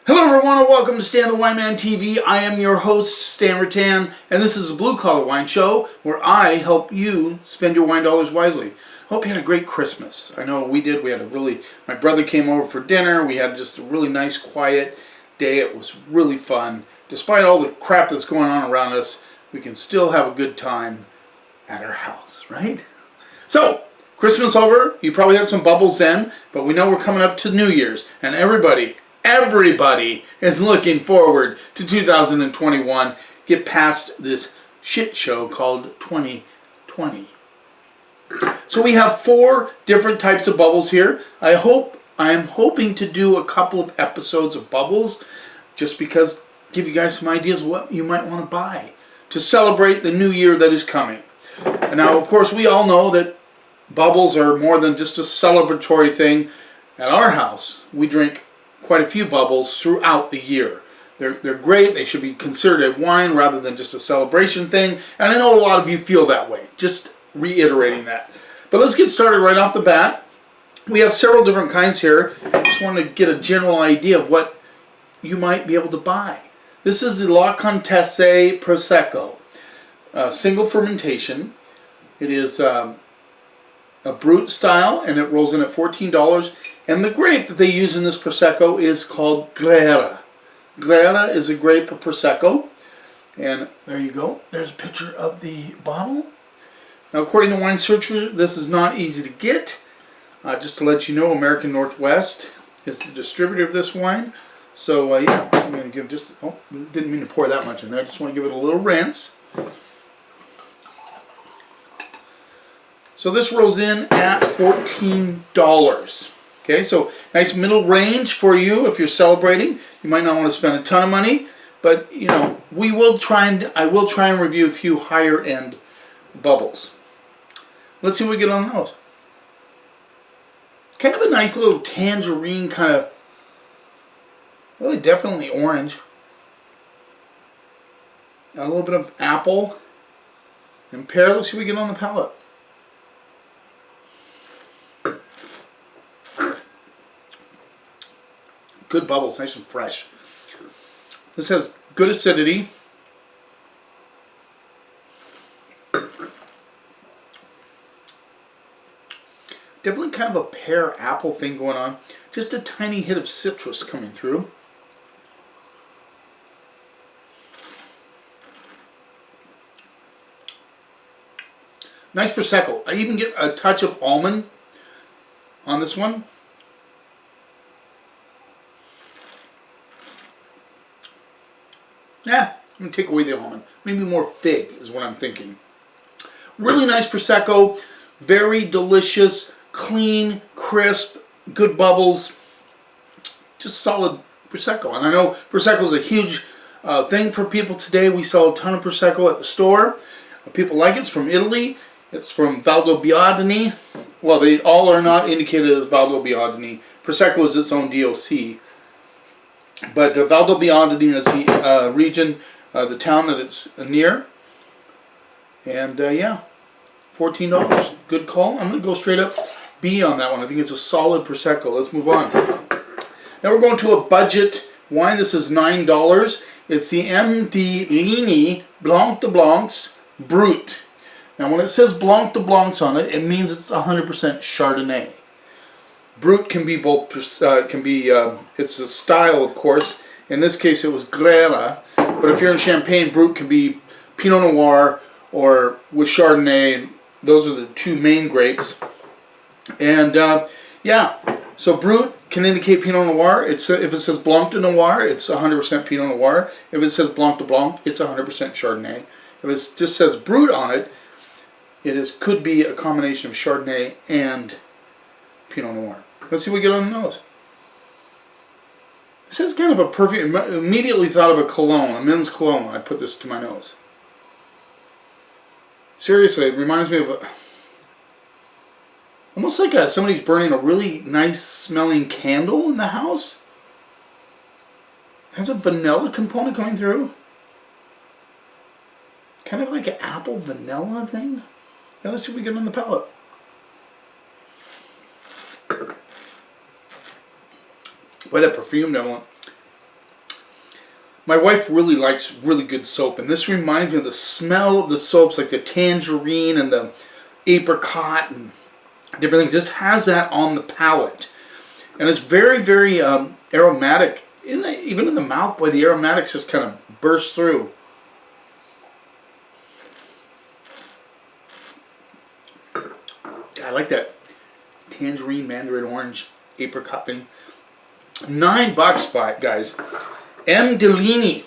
Hello everyone and welcome to Stan the Wine Man TV. I am your host, Stan Rattan, and this is a Blue Collar Wine Show where I help you spend your wine dollars wisely. Hope you had a great Christmas. I know we did. My brother came over for dinner. We had just a really nice, quiet day. It was really fun. Despite all the crap that's going on around us, we can still have a good time at our house, right? So, Christmas over. You probably had some bubbles then, but we know we're coming up to New Year's, and everybody is looking forward to 2021. Get past this shit show called 2020. So we have 4 different types of bubbles here. I am hoping to do a couple of episodes of bubbles just because give you guys some ideas of what you might want to buy to celebrate the new year that is coming. And now, of course, we all know that bubbles are more than just a celebratory thing. At our house, we drink quite a few bubbles throughout the year. They're great. They should be considered a wine rather than just a celebration thing. And I know a lot of you feel that way. Just reiterating that. But let's get started right off the bat. We have several different kinds here. Just want to get a general idea of what you might be able to buy. This is the La Comtesse Prosecco. Single fermentation. It is a Brut style, and it rolls in at $14. And the grape that they use in this Prosecco is called Grera. Grera is a grape of Prosecco. And there you go. There's a picture of the bottle. Now, according to Wine Searcher, this is not easy to get. Just to let you know, American Northwest is the distributor of this wine. So, yeah, I'm going to give just... Oh, didn't mean to pour that much in there. I just want to give it a little rinse. So this rolls in at $14. Okay, so nice middle range for you if you're celebrating. You might not want to spend a ton of money, but you know, I will try and review a few higher end bubbles. Let's see what we get on those. Kind of a nice little tangerine kind of, really definitely orange. A little bit of apple and pear. Let's see what we get on the palate. Good bubbles, nice and fresh. This has good acidity. Definitely kind of a pear apple thing going on. Just a tiny hit of citrus coming through. Nice Prosecco. I even get a touch of almond on this one. Yeah, I'm going to take away the almond. Maybe more fig is what I'm thinking. Really nice Prosecco. Very delicious, clean, crisp, good bubbles. Just solid Prosecco. And I know Prosecco is a huge thing for people today. We sell a ton of Prosecco at the store. People like it. It's from Italy. It's from Valdobbiadene. Well, they all are not indicated as Valdobbiadene. Prosecco is its own DOC. But Valdobbiadene is the region, the town that it's near. And yeah, $14. Good call. I'm going to go straight up B on that one. I think it's a solid Prosecco. Let's move on. Now we're going to a budget wine. This is $9. It's the M. de Ligny Blanc de Blancs Brut. Now when it says Blanc de Blancs on it, it means it's 100% Chardonnay. Brut can be both, it's a style, of course. In this case, it was Grera. But if you're in Champagne, Brut can be Pinot Noir or with Chardonnay. Those are the 2 main grapes. And yeah, so Brut can indicate Pinot Noir. If it says Blanc de Noir, it's 100% Pinot Noir. If it says Blanc de Blanc, it's 100% Chardonnay. If it just says Brut on it, could be a combination of Chardonnay and Pinot Noir. Let's see what we get on the nose. This is kind of a perfume. Immediately thought of a cologne, a men's cologne when I put this to my nose. Seriously, it reminds me of almost like somebody's burning a really nice smelling candle in the house. It has a vanilla component coming through. Kind of like an apple vanilla thing. Now let's see what we get on the palate. Boy, that perfume, Evelyn. My wife really likes really good soap, and this reminds me of the smell of the soaps, like the tangerine and the apricot and different things. This has that on the palate, and it's very, very aromatic. Even in the mouth, boy, the aromatics just kind of burst through. I like that tangerine, mandarin orange, apricot thing. $9, guys. M. Delaney.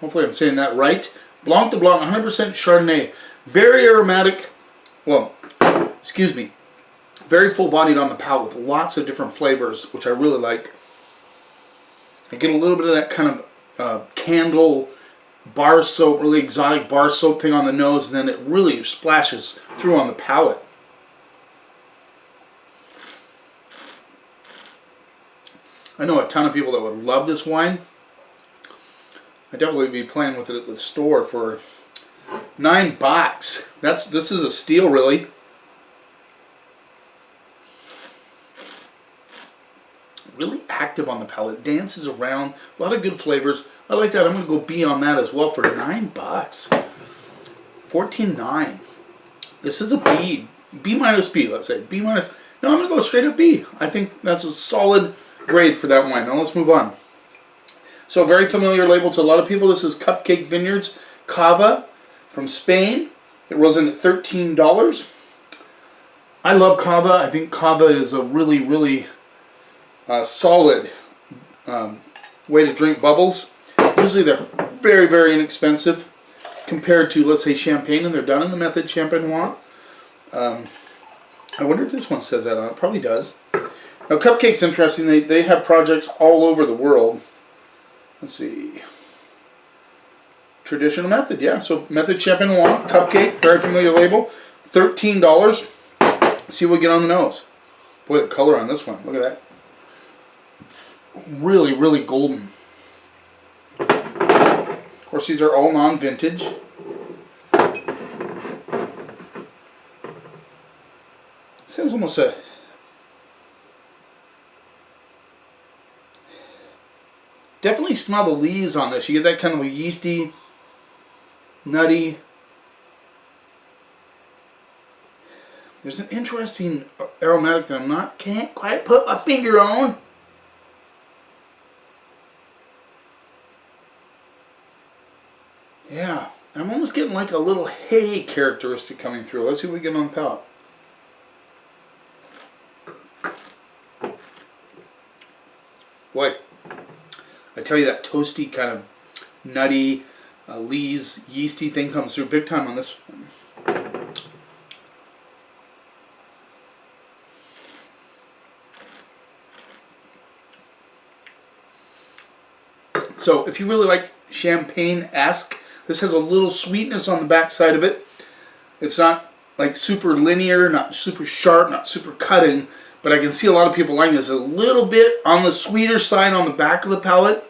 Hopefully I'm saying that right. Blanc de Blanc, 100% Chardonnay. Very aromatic. Well, excuse me. Very full-bodied on the palate with lots of different flavors, which I really like. I get a little bit of that kind of candle bar soap, really exotic bar soap thing on the nose, and then it really splashes through on the palate. I know a ton of people that would love this wine. I'd definitely be playing with it at the store for $9. This is a steal, really. Really active on the palate, dances around, a lot of good flavors. I like that. I'm going to go B on that as well for $9. $14.9. This is a B. B minus B, let's say. B minus. No, I'm going to go straight up B. I think that's a solid grade for that wine. Now let's move on. So very familiar label to a lot of people. This is Cupcake Vineyards Cava from Spain. It rolls in at $13. I love Cava. I think Cava is a really, really solid way to drink bubbles. Usually they're very, very inexpensive compared to, let's say, champagne, and they're done in the method Champenois. I wonder if this one says that on it. Probably does. Now, Cupcake's interesting. They have projects all over the world. Let's see. Traditional method, yeah. So, method Champenois, Cupcake, very familiar label. $13. See what we get on the nose. Boy, the color on this one. Look at that. Really, really golden. Of course, these are all non-vintage. This has almost a... Definitely smell the lees on this. You get that kind of a yeasty, nutty. There's an interesting aromatic that can't quite put my finger on. Yeah, I'm almost getting like a little hay characteristic coming through. Let's see what we get on the palate. Boy, I tell you, that toasty kind of nutty, lees, yeasty thing comes through big time on this one. So if you really like champagne-esque, this has a little sweetness on the back side of it. It's not like super linear, not super sharp, not super cutting, but I can see a lot of people liking this. A little bit on the sweeter side on the back of the palate,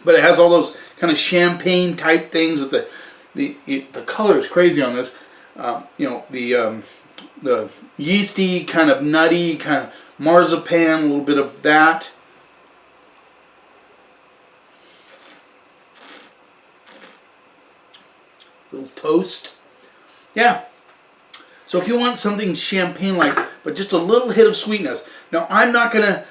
but it has all those kind of champagne type things with the color is crazy on this. You know, the yeasty kind of nutty kind of marzipan, a little bit of that. Little toast. Yeah. So if you want something champagne-like, but just a little hit of sweetness. Now, I'm not going to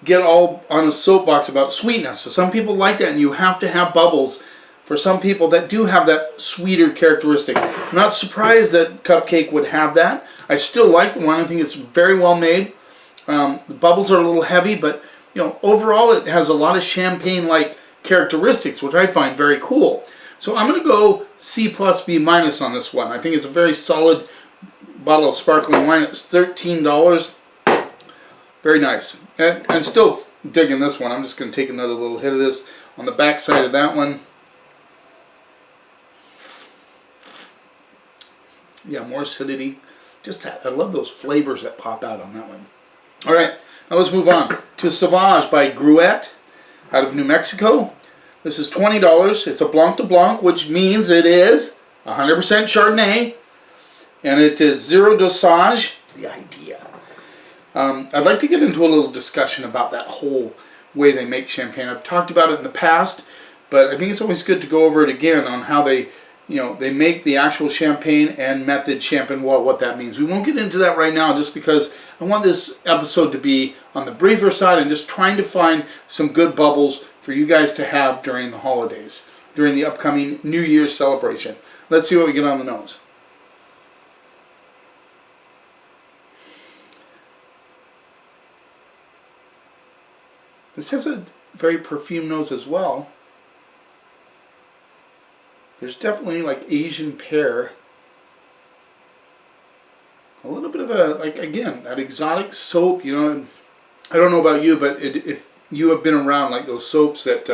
get all on a soapbox about sweetness. So some people like that, and you have to have bubbles for some people that do have that sweeter characteristic. I'm not surprised that Cupcake would have that. I still like the one. I think it's very well made. The bubbles are a little heavy, but you know, overall it has a lot of champagne-like characteristics, which I find very cool. So I'm going to go C plus B minus on this one. I think it's a very solid bottle of sparkling wine. It's $13. Very nice. And I'm still digging this one. I'm just going to take another little hit of this on the back side of that one. Yeah, more acidity. Just that. I love those flavors that pop out on that one. All right, now let's move on to Sauvage by Brut out of New Mexico. This is $20. It's a Blanc de Blanc, which means it is 100% Chardonnay, and it is zero dosage. The idea. I'd like to get into a little discussion about that whole way they make champagne. I've talked about it in the past. But I think it's always good to go over it again on how they, they make the actual champagne and method champagne, what that means. We won't get into that right now just because I want this episode to be on the briefer side and just trying to find some good bubbles for you guys to have during the holidays, during the upcoming New Year's celebration. Let's see what we get on the nose. This has a very perfumed nose as well. There's definitely like Asian pear. A little bit of a, like, again, that exotic soap, I don't know about you, but if you have been around like those soaps that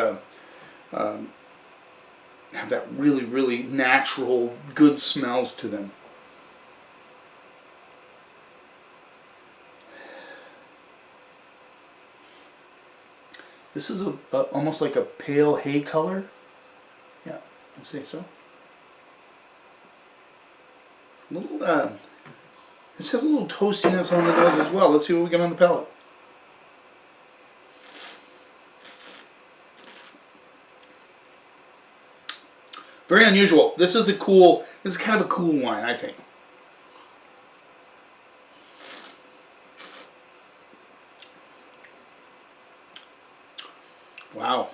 have that really, really natural, good smells to them. This is almost like a pale hay color. Yeah, I'd say so. A little, this has a little toastiness on the nose as well. Let's see what we get on the palate. Very unusual. This is kind of a cool wine, I think. Wow.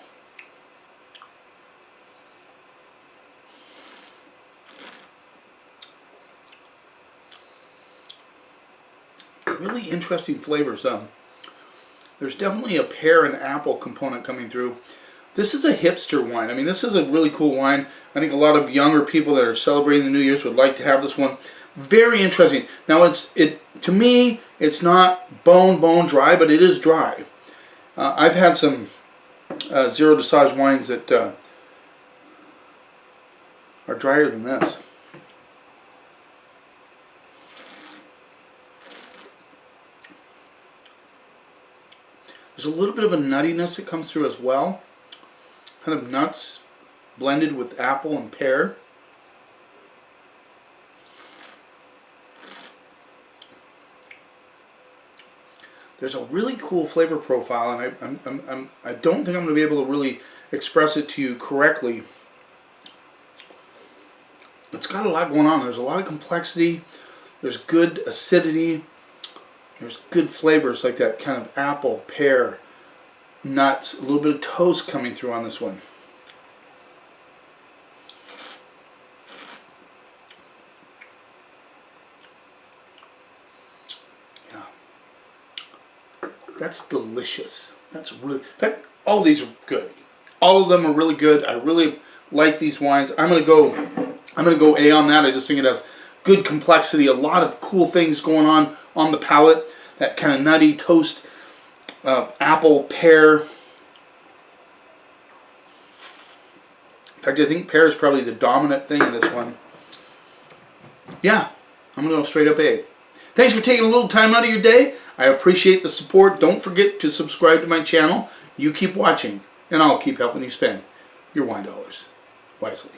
Really interesting flavors. There's definitely a pear and apple component coming through. This is a hipster wine. I mean, this is a really cool wine. I think a lot of younger people that are celebrating the New Year's would like to have this one. Very interesting. Now, to me, it's not bone dry, but it is dry. I've had some zero dosage wines that are drier than this. There's a little bit of a nuttiness that comes through as well. Kind of nuts blended with apple and pear. There's a really cool flavor profile, and I don't think I'm going to be able to really express it to you correctly. It's got a lot going on. There's a lot of complexity. There's good acidity. There's good flavors like that kind of apple, pear, nuts, a little bit of toast coming through on this one. Yeah. That's delicious. That's really, in fact, all these are good. All of them are really good. I really like these wines. I'm gonna go A on that. I just think it has good complexity, a lot of cool things going on the palate. That kind of nutty toast, apple, pear. In fact, I think pear is probably the dominant thing in this one. Yeah, I'm going to go straight up A. Thanks for taking a little time out of your day. I appreciate the support. Don't forget to subscribe to my channel. You keep watching, and I'll keep helping you spend your wine dollars wisely.